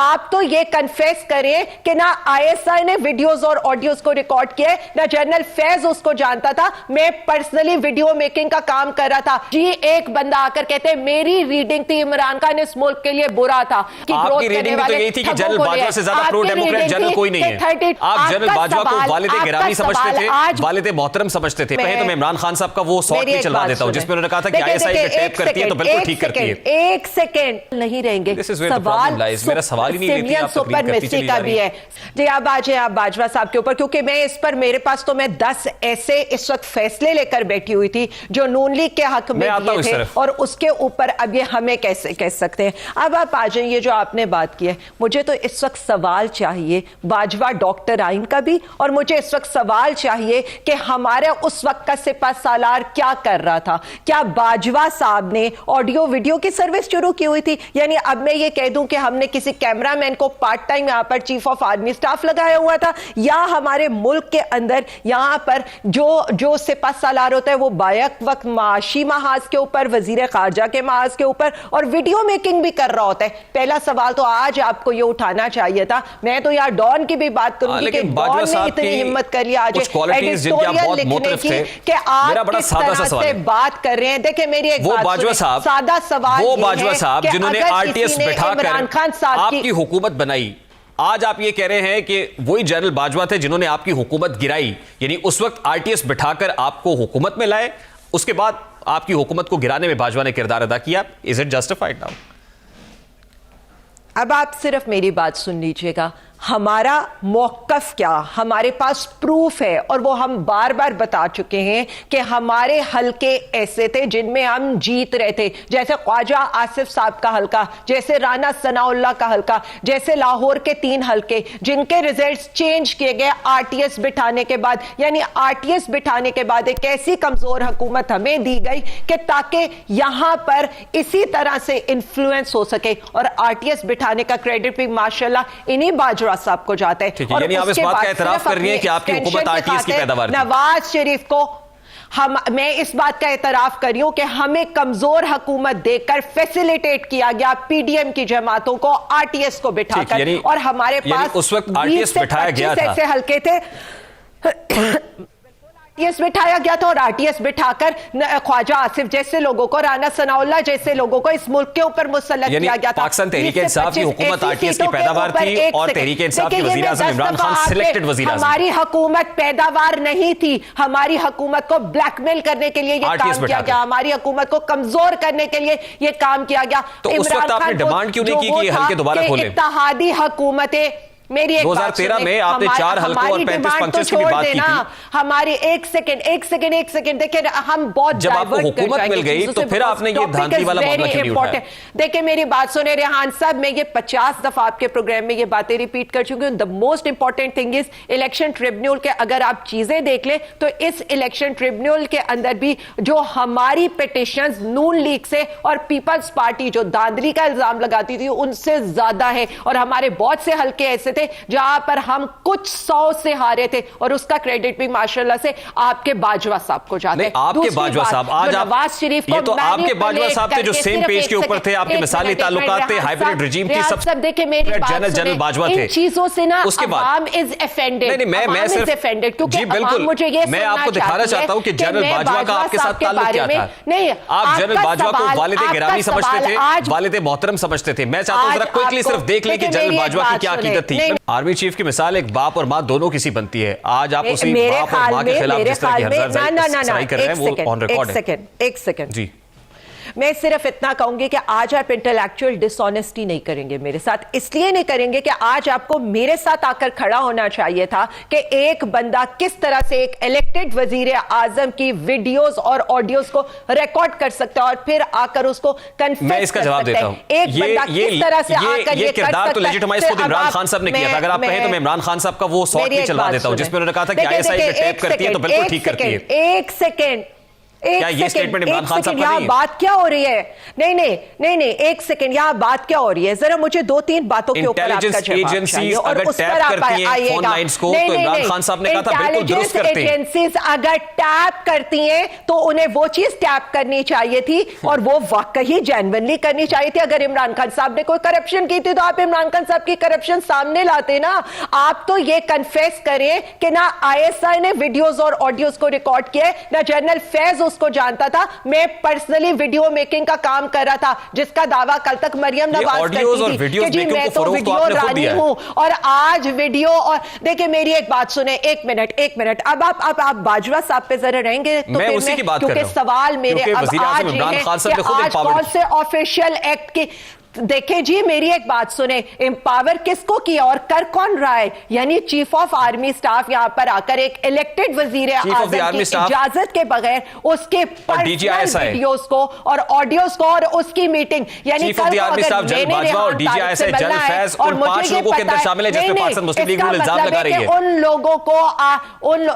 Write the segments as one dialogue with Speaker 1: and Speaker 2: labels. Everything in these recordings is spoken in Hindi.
Speaker 1: आप तो ये कन्फेस करें कि ना आईएसआई ने वीडियोस और ऑडियोज को रिकॉर्ड किए, ना जनरल फैज उसको जानता था। मैं पर्सनली वीडियो मेकिंग का काम कर रहा था जी। एक बंदा आकर कहते मेरी रीडिंग थी इमरान खान इस मुल्क के लिए बुरा था।
Speaker 2: आपकी रीडिंग भी तो यही थी कि जनरल बाजवा से ज्यादा प्रो डेमोक्रेट जनरल कोई नहीं है। आप जनरल बाजवा को वालिद गिरामी समझते थे, वालिद मोहतरम समझते थे। कहे तो मैं इमरान खान साहब का वो शॉट भी चलवा देता हूं जिसमें उन्होंने कहा था कि आईएसआई पे टैप करती है तो बिल्कुल ठीक करती है।
Speaker 1: एक सेकंड नहीं रहेंगे।
Speaker 2: सवाल मेरा सवाल ही नहीं लेती आप
Speaker 1: सुपर मिस्टी का भी है जी। अब आ जाए आप बाजवा साहब के ऊपर, क्योंकि मैं इस पर मेरे पास तो मैं 10 ऐसे इस वक्त फैसले लेकर बैठी हुई थी जो नून लीग के हक में दिए थे, और उसके ऊपर अब ये हमें कैसे कह सकते हैं। अब आप आ जाइए जो आपने बात की है, मुझे तो इस वक्त सवाल चाहिए बाजवा डॉक्टर आइन का भी, और मुझे इस वक्त सवाल चाहिए कि हमारे उस वक्त का सिपा सालार क्या कर रहा था। क्या बाजवा साहब ने ऑडियो वीडियो की सर्विस शुरू की हुई थी? यानी अब मैं ये कह दूं कि हमने किसी कैमरामैन को पार्ट टाइम यहां पर चीफ ऑफ आर्मी स्टाफ लगाया हुआ था, या हमारे मुल्क के अंदर यहां पर जो सिपा सालार होता है वो बायक वक्त माशी महाज के ऊपर, वजीर खारजा के महाज के ऊपर और वीडियो मेकिंग भी कर रहा होता है। पहला सवाल तो आज आपको ये उठाना चाहिए था। मैं तो यार डॉन की भी बात करूंगी कि डॉन ने इतनी हिम्मत कर लिया आज एडिटोरियल लिखने की कि आप किस तरह से बात कर रहे हैं। देखिए मेरी एक सादा सवाल,
Speaker 2: वो बाजवा साहब जिन्होंने आरटीएस बिठाकर आपकी हुकूमत बनाई, आज आप ये कह रहे हैं कि वही जनरल बाजवा थे जिन्होंने आपकी हुकूमत गिराई, यानी उस वक्त आरटीएस बिठाकर आपको हुकूमत में लाए, उसके बाद आपकी हुकूमत को गिराने में बाजवा ने किरदार अदा किया। Is it justified now?
Speaker 1: अब आप सिर्फ मेरी बात सुन लीजिएगा। हमारा मौकफ क्या, हमारे पास प्रूफ है, और वो हम बार बार बता चुके हैं कि हमारे हलके ऐसे थे जिनमें हम जीत रहे थे, जैसे ख्वाजा आसिफ साहब का हलका, जैसे राना सनाउल्लाह का हलका, जैसे लाहौर के 3 हलके जिनके रिजल्ट्स चेंज किए गए आरटीएस बिठाने के बाद। यानी आरटीएस बिठाने के बाद एक ऐसी कमजोर हुकूमत हमें दी गई कि ताकि यहां पर इसी तरह से इन्फ्लुएंस हो सके, और आरटीएस बिठाने का क्रेडिट भी माशाल्लाह इन्हीं बाजवा साहब को जाता है।
Speaker 2: और यानी आप इस बात का एतराफ कर रही हैं कि आपकी हुकूमत आरटीएस की पैदावार थी।
Speaker 1: नवाज शरीफ को मैं इस बात का एतराफ कर रही हूं कि हमें कमजोर हुकूमत देकर फैसिलिटेट किया गया पीडीएम की जमातों को आरटीएस को बिठाकर, और हमारे पास
Speaker 2: उस वक्त आरटीएस बिठाया गया था।
Speaker 1: ऐसे हल्के थे आरटीएस बिठाया गया था, और आरटीएस बिठाकर ख्वाजा आसिफ जैसे लोगों को, राना सनाउल्लाह जैसे लोगों को इस मुल्क के ऊपर मुसल्लत किया गया था।
Speaker 2: पाकिस्तान तहरीक इंसाफ की हुकूमत आरटीएस की पैदावार थी, और तहरीक इंसाफ के वजीर आज़म इमरान खान सिलेक्टेड वजीर आज़म।
Speaker 1: हमारी हुकूमत पैदावार नहीं थी, हमारी हुकूमत को ब्लैकमेल करने के लिए ये काम किया गया, हमारी हुकूमत को कमजोर करने के लिए ये काम किया गया।
Speaker 2: तो उस वक्त आपने डिमांड क्यों नहीं की कि हल्के दोबारा खोलें?
Speaker 1: इत्तेहादी हुकूमतें, मेरी
Speaker 2: 2013 में आपने 4 हल्कों और 35 पंक्चर्स की भी बात की थी।
Speaker 1: हमारी एक सेकंड देखिए, हम बहुत
Speaker 2: जब आपको हुकूमत मिल गई तो फिर आपने ये धांधली वाला मामला क्यों नहीं उठाया?
Speaker 1: देखिए मेरी बात सुने रेहान साहब, मैं ये 50 दफा आपके प्रोग्राम में ये बातें रिपीट कर चुकी हूं। The most important thing is election tribunal के अगर आप चीजें देख लें तो इस इलेक्शन ट्रिब्यूनल के अंदर भी जो हमारी पिटिशंस नून लीग से और पीपल्स पार्टी जो धांधली का इल्जाम लगाती थी उनसे ज्यादा है, और हमारे बहुत से हल्के ऐसे थे जहां पर हम कुछ 100 से हारे थे, और उसका क्रेडिट भी माशाल्लाह से आपके बाजवा साहब को जाता है।
Speaker 2: आपके बाजवा साहब आज
Speaker 1: नवाज शरीफ को,
Speaker 2: ये तो आपके बाजवा साहब थे जो सेम पेज के ऊपर थे, आपके मिसाली ताल्लुकात थे, हाइब्रिड रिजीम की सब।
Speaker 1: देखिए मेरी बात
Speaker 2: जनरल बाजवा थे।
Speaker 1: इन चीजों से ना
Speaker 2: उसके बाद
Speaker 1: इज ऑफेंडेड।
Speaker 2: मैं सिर्फ
Speaker 1: ऑफेंडेड क्योंकि
Speaker 2: जी बिल्कुल,
Speaker 1: मुझे ये
Speaker 2: मैं आपको दिखाना चाहता हूं कि जनरल बाजवा का आपके साथ ताल्लुक क्या था।
Speaker 1: नहीं,
Speaker 2: आप जनरल बाजवा को वालिद गिरामी समझते थे, वालिद मोहतरम समझते थे। मैं चाहता हूं जरा क्विकली सिर्फ देख लें कि जनरल बाजवा की क्या अकीदत थी। आर्मी चीफ की मिसाल एक बाप और मां दोनों किसी बनती है। आज आप उसी बाप और मां के खिलाफ जिस तरह की हरजाई कर रहे हैं वो ऑन रिकॉर्ड है।
Speaker 1: एक सेकंड
Speaker 2: जी,
Speaker 1: मैं सिर्फ इतना कहूंगी कि आज आप इंटेलेक्चुअल डिसऑनेस्टी नहीं करेंगे मेरे साथ। इसलिए नहीं करेंगे कि आज आपको मेरे साथ आकर खड़ा होना चाहिए था कि एक बंदा किस तरह से एक इलेक्टेड वजीर आजम की वीडियोस और ऑडियोस को रिकॉर्ड कर सकता है और फिर आकर उसको कन्फेस।
Speaker 2: मैं इसका जवाब देता हूं।
Speaker 1: एक बंदा किस तरह से आकर ये
Speaker 2: किरदार तो लेजिटिमाइज खुद इमरान खान साहब ने किया था। अगर आप कहें तो मैं इमरान खान साहब का वो शॉट भी चलवा देता हूं जिसमें उन्होंने कहा था कि आईएसआई पे टैप करती है तो बिल्कुल ठीक करती है।
Speaker 1: एक सेकंड
Speaker 2: क्या ये स्टेटमेंट इमरान खान साहब का नहीं है?
Speaker 1: बात क्या हो रही है? नहीं, एक सेकंड, यहाँ बात क्या हो रही है? जरा मुझे 2-3 बातों के ऊपर आपका जवाब चाहिए और उस पर आप आइएगा। एजेंसीज अगर टैप करती हैं तो उन्हें वो चीज टैप करनी चाहिए थी और वो वाकई जेन्युइनली करनी चाहिए थी। अगर इमरान खान साहब ने कोई करप्शन की थी तो आप इमरान खान साहब की करप्शन सामने लाते ना। आप तो ये कन्फेस करें कि ना आईएसआई ने वीडियोस और ऑडियोज को रिकॉर्ड किया है, ना जनरल फैज उसको जानता था। मैं पर्सनली वीडियो मेकिंग का काम कर रहा था, जिसका दावा कल तक मरियम नवाज करती थी कि जी मैं तो वीडियो रानी हूं और आज वीडियो। और देखिए मेरी एक बात सुने, एक मिनट। अब आप बाजवा साहब पे जरा रहेंगे तो
Speaker 2: मैं उसी की बात कर रहा हूं,
Speaker 1: क्योंकि सवाल मेरे अब आज है कि आज कौन से ऑफिशियल एक्ट की। देखें जी मेरी एक बात सुने, एम्पावर किसको किया और कर कौन रहा है? यानी चीफ ऑफ आर्मी स्टाफ यहां पर आकर एक इलेक्टेड वजीर आज़म की इजाजत के बगैर उसके वीडियोस को और ऑडियोस को और उसकी मीटिंग, यानी कल को अगर मैंने उन लोगों को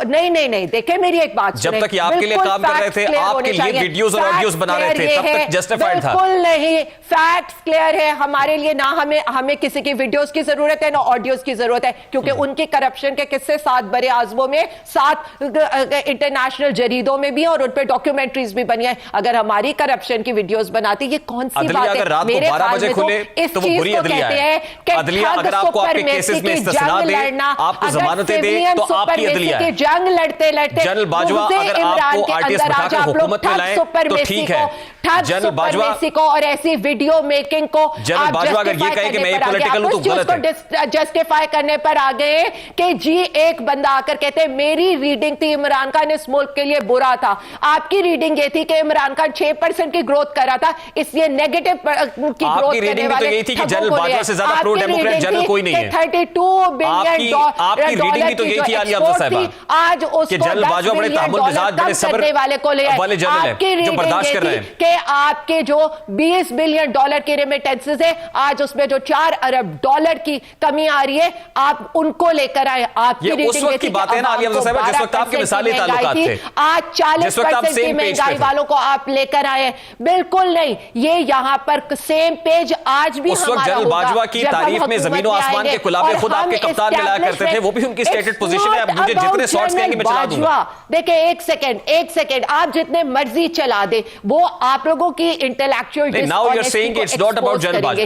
Speaker 1: नहीं देखे मेरी एक बात,
Speaker 2: जब तक आपके लिए काम कर रहे थे आपके लिए वीडियोस और ऑडियोस बना रहे थे तब तक जस्टिफाइड था।
Speaker 1: बिल्कुल नहीं, फैक्ट्स क्लियर है हमारे लिए। ना हमें किसी की वीडियोस की जरूरत है ना ऑडियोस की जरूरत है, क्योंकि उनके करप्शन के किस्से 7 बड़े आजमों में 7 इंटरनेशनल जरीदों में भी और उन पे डॉक्यूमेंट्रीज भी बनी है। अगर हमारी करप्शन की वीडियोस बनाती, ये कौन सी बात है? मेरे ख्याल में तो इस चीज को कहते हैं कि
Speaker 2: अगर आपको आपके केसेस में इस्तेसना दे, आपको जमानतें दे तो आपकी अदलिया है।
Speaker 1: जंग लड़ते
Speaker 2: जनरल बाजवा अगर आपको आरटीएस बिठा कर हुकूमत में लाए तो ठीक है। जनरल बाजवा
Speaker 1: को और ऐसी वीडियो मेकिंग को
Speaker 2: जनरल बाजवा अगर ये कहे कि मैं पॉलिटिकल हूं तो गलत है।
Speaker 1: जस्टिफाई करने पर आ गए कि जी एक बंदा आकर कहते हैं मेरी रीडिंग थी इमरान खान इस मुल्क के लिए बुरा था, आपकी रीडिंग ये थी कि इमरान खान 6% की ग्रोथ कर रहा था, इसलिए नेगेटिव की ग्रोथ करने वाले
Speaker 2: थी कि जनरल बाजवा से ज्यादा प्रो डेमोक्रेट जनरल कोई नहीं है।
Speaker 1: 32 बिलियन
Speaker 2: आपकी रीडिंग भी तो यही थी आलिया अफजल साहिबा
Speaker 1: आज उसको
Speaker 2: जनरल बाजवा बड़े तहम्मुल मिजाज बड़े सब्र
Speaker 1: वाले को ले आए। आपकी रीडिंग कि आपके जो $20 बिलियन की रेमिटेंसेस है आज उसमें जो $4 अरब की कमी आ रही है आप उनको लेकर आए। आपकी
Speaker 2: उस वक्त की बात है ना आलिया अफजल साहिबा जिस वक्त आपके मिसाली ताल्लुकात थे,
Speaker 1: आज 40% की महंगाई वालों को आप लेकर आए। बिल्कुल नहीं, ये यहाँ पर सेम पेज आज भी
Speaker 2: उस वक्त जनरल बाजवा की तारीफ में जमीन और आसमान के खुलाफे खुद आपके कप्तान मिलाया करते थे, वो भी उनकी स्टेटेड पोजीशन है। अब मुझे जितने शॉट्स कहेंगे मैं चला दूंगा।
Speaker 1: देखिए एक सेकंड आप जितने मर्जी चला दे, वो आप लोगों की इंटेलेक्चुअल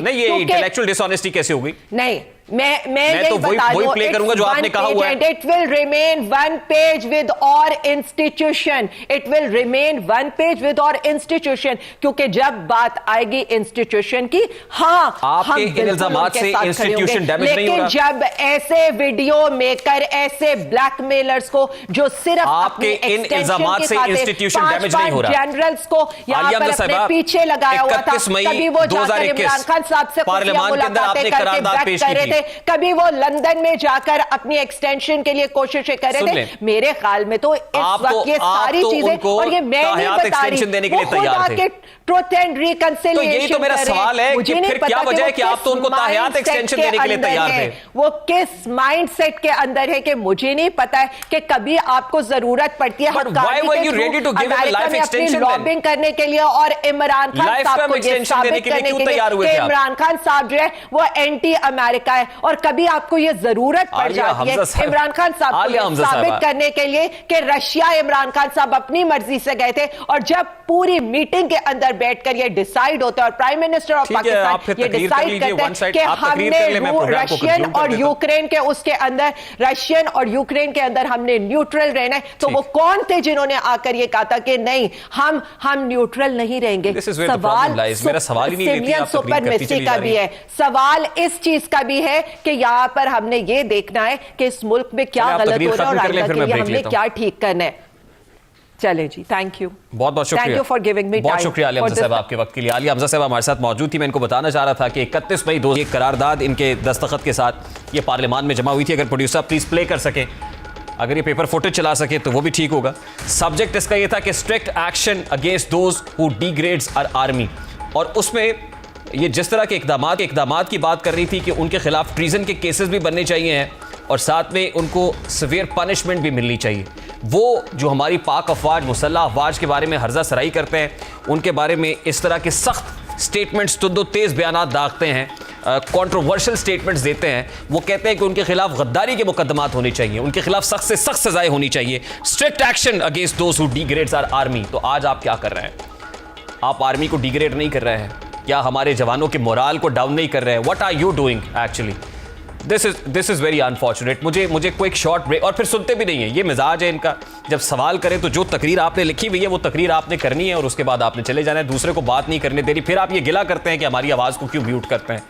Speaker 2: नहीं, ये इंटेलेक्चुअल डिसऑनेस्टी कैसे होगी?
Speaker 1: नहीं, मैं
Speaker 2: तो वही प्ले करूंगा जो आपने कहा हुआ है।
Speaker 1: It will remain one page with our institution. It will remain one page with our institution. क्योंकि जब बात आएगी इंस्टीट्यूशन की, हाँ
Speaker 2: आपके इन इल्जामात से इंस्टीट्यूशन डैमेज नहीं होगा।
Speaker 1: लेकिन जब ऐसे वीडियो मेकर ऐसे ब्लैकमेलर्स को जो सिर्फ
Speaker 2: आपके इन इल्जामात से इंस्टीट्यूशन डैमेज नहीं हो रहा,
Speaker 1: जनरल्स को यहाँ पर अपने पीछे लगाया हुआ था, कभी वो जाकर इमरान खान साहब से मुलाकातें करके बैठ कर रहे थे, कभी वो लंदन में जाकर अपनी एक्सटेंशन के लिए कोशिशें कर रहे थे। मेरे ख्याल में तो इस वक्त ये सारी चीजें, और ये मैं नहीं बता रही, वो खुद आके ट्रुथ एंड रिकंसिलिएशन।
Speaker 2: तो यही तो मेरा सवाल है कि फिर क्या वजह है कि आप तो उनको ताहयात एक्सटेंशन देने के लिए तैयार थे?
Speaker 1: वो किस माइंडसेट के अंदर है कि मुझे नहीं पता है कि कभी आपको जरूरत पड़ती है लॉबिंग करने के लिए और इमरान खान साहब को ये साबित करने के लिए कि इमरान खान साहब जो है वो एंटी अमेरिका है, और कभी आपको ये जरूरत पड़ जाती है इमरान खान साहब को साबित करने के लिए कि रशिया इमरान खान साहब अपनी मर्जी से गए थे, और जब पूरी मीटिंग के अंदर बैठकर ये डिसाइड होता है और प्राइम मिनिस्टर ऑफ पाकिस्तान ये डिसाइड करते हैं कि हमने रशियन और यूक्रेन के उसके अंदर रशियन और यूक्रेन के अंदर हमने न्यूट्रल रहना है, तो वो कौन थे जिन्होंने आकर ये कहा था कि नहीं हम न्यूट्रल नहीं रहेंगे? सवाल सिविलियन सुपरमेसी का भी है, सवाल इस चीज का भी है कि यहाँ पर हमने ये देखना है कि इस मुल्क में क्या गलत हो रहा है और आगे के लिए हमने क्या ठीक करना है। चले जी, थैंक यू,
Speaker 2: बहुत बहुत शुक्रिया,
Speaker 1: thank you for giving me time.
Speaker 2: बहुत शुक्रिया आलिया हमजा साहब आपके वक्त के लिए। आलिया हमजा साहब हमारे साथ मौजूद थी। मैं इनको बताना चाह रहा था कि 31 मई 2000 एक करारदाद इनके दस्तखत के साथ ये पार्लियामान में जमा हुई थी। अगर प्रोड्यूसर प्लीज प्ले कर सके, अगर ये पेपर फुटेज चला सके तो वो भी ठीक होगा। सब्जेक्ट इसका ये था कि strict action against those who degrades our army, और उसमें ये जिस तरह के इकदामात की बात कर रही थी कि उनके खिलाफ ट्रीजन के केसेस भी बनने चाहिए हैं और साथ में उनको सिवियर पनिशमेंट भी मिलनी चाहिए। वो जो हमारी पाक अफवाज, मुसल्लह अफवाज के बारे में हर्जा सराई करते हैं, उनके बारे में इस तरह के सख्त स्टेटमेंट्स, तो तेज़ बयानात दागते हैं, कंट्रोवर्शियल स्टेटमेंट्स देते हैं, वो कहते हैं कि उनके खिलाफ गद्दारी के मुकदमात होने चाहिए, उनके खिलाफ सख्त से सख्त सजाएं होनी चाहिए, strict action against those who degrades our army. तो आज आप क्या कर रहे हैं? आप आर्मी को डिग्रेड नहीं कर रहे हैं क्या? हमारे जवानों के मोराल को डाउन नहीं कर रहे हैं? What are you doing actually? This is very unfortunate. मुझे क्विक शॉर्ट ब्रेक, और फिर सुनते भी नहीं है, ये मिजाज है इनका। जब सवाल करें तो जो तकरीर आपने लिखी हुई है वो तकरीर आपने करनी है और उसके बाद आपने चले जाना है, दूसरे को बात नहीं करने दे रही, फिर आप ये गिला करते हैं कि हमारी आवाज़ को क्यों म्यूट करते हैं।